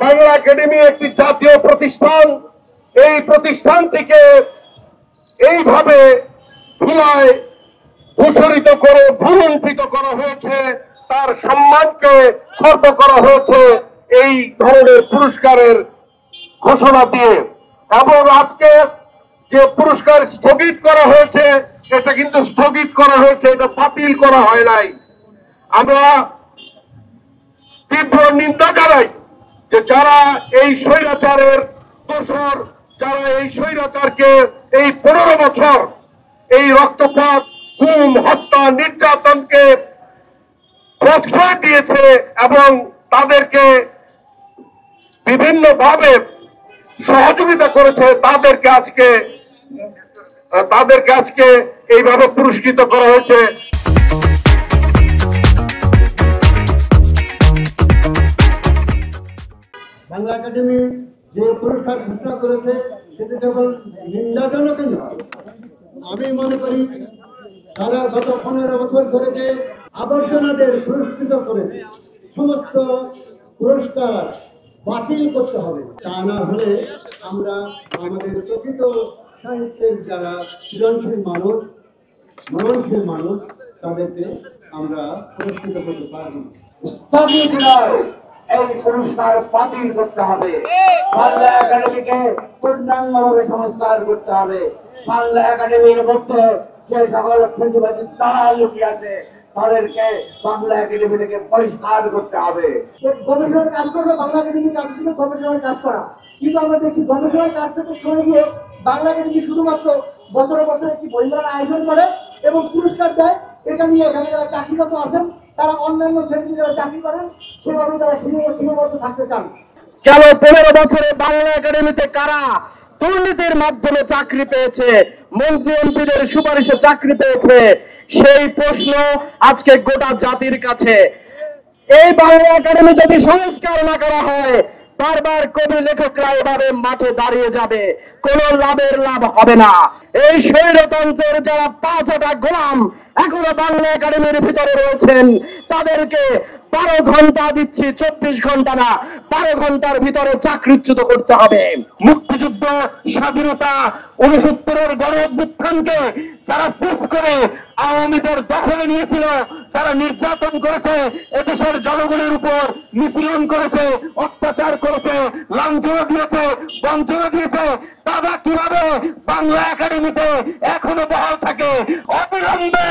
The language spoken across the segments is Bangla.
বাংলা একাডেমি একটি জাতীয় প্রতিষ্ঠান, এই প্রতিষ্ঠানটিকে এইভাবে ধুলায় ভূষরিত করে ভুলুণ্ঠিত করা হয়েছে, তার সম্মানকে খর্ব করা হয়েছে এই ধরনের পুরস্কারের ঘোষণা দিয়ে। এবং আজকে যে পুরস্কার স্থগিত করা হয়েছে, এটা কিন্তু স্থগিত করা হয়েছে, এটা বাতিল করা হয় নাই। আমরা তীব্র নিন্দা জানাই যে যারা এই স্বৈরাচারের দোসর, যারা এই স্বৈরাচারকে এই 15 বছর এই রক্তপাত, গুম, হত্যা, নির্যাতনকে প্রশ্রয় দিয়েছে এবং তাদেরকে বিভিন্নভাবে সহযোগিতা করেছে, তাদেরকে আজকে এইভাবে পুরস্কৃত করা হয়েছে। বাংলা একাডেমি যে পুরস্কার ঘোষণা করেছে সেটা কেবল নিন্দাজনকই নয়, আমি মনে করি তারা গত 15 বছর ধরে যে আবর্জনাদের পুরস্কৃত করেছে, সমস্ত পুরস্কার বাতিল করতে হবে। তা না হলে আমরা আমাদের প্রকৃত সাহিত্যের যারা সৃজনশীল মানুষ, মননশীল মানুষ, তাদেরকে আমরা পুরস্কৃত করতে পারব। স্থগিত নয়, এই পুরস্কার বাতিল করতে হবে। বাংলা একাডেমিকে পূর্ণাঙ্গভাবে সংস্কার করতে হবে। বাংলা একাডেমির মধ্যে যে সকল ফেসিবাদী তারা লুকিয়ে আছে তাদেরকে বাংলা একাডেমি থেকে পরিষ্কার করতে হবে। গবেষণার কাজ করবে, বাংলা একাডেমির কাজ ছিল গবেষণার কাজ করা, কিন্তু আমরা দেখছি গবেষণার কাজ থেকে সরে গিয়ে বাংলা একাডেমি শুধুমাত্র বছরে বছরে একটি বইমেলার আয়োজন করে এবং পুরস্কার দেয়। এটা নিয়ে এখানে যারা চাকরিরত আছেন তারা অন্যান্য শ্রেণীতে যারা চাকরি করেন সেভাবে তারা সীমাবদ্ধ থাকতে চান। কেন 15 বছরে বাংলা একাডেমিতে কারা দুর্নীতির মাধ্যমে চাকরি পেয়েছে, মন্ত্রী এমপিদের সুপারিশে চাকরি পেয়েছে, সেই প্রশ্ন আজকে গোটা জাতির কাছে। এই বাংলা একাডেমি যদি সংস্কার না করা হয়, বারবার কবি লেখকরা এভাবে মাঠে দাঁড়িয়ে যাবে, কোনো লাভ হবে না। এই স্বৈরতন্ত্রের যারা 5টা গোলাম এখনো বাংলা একাডেমির ভিতরে রয়েছেন, তাদেরকে 12 ঘন্টা দিচ্ছি, 24 ঘন্টা না, 12 ঘন্টার ভিতরে চাকরিচ্যুত করতে হবে। মুক্তিযুদ্ধ, স্বাধীনতা, 69-এর গণ অভ্যুত্থানকে যারা শেষ করে আওয়ামীদের দখলে নিয়েছিল, যারা নির্যাতন করেছে, এদেশের জনগণের উপর নিপীড়ন করেছে, অত্যাচার করেছে, লাঞ্ছনা দিয়েছে, বঞ্চনা দিয়েছে, তারা কিভাবে বাংলা একাডেমিতে এখনো বহাল থাকে? অবিলম্বে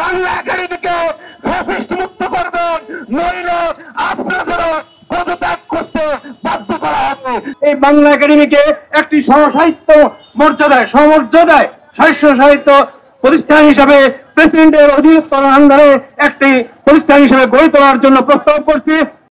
বাংলা একাডেমিকে ফ্যাসিস্ট মুক্ত করবেন, নইলে আপনাদেরও পদত্যাগ করতে বাধ্য করা হবে। এই বাংলা একাডেমিকে একটি সমসাহিত্য মর্যাদায়, সমর্যাদায় সাহিত্য প্রতিষ্ঠান হিসাবে প্রেসিডেন্টের অধিকতর আন্ডারে একটি প্রতিষ্ঠান হিসেবে গড়ে তোলার জন্য প্রস্তাব করছি।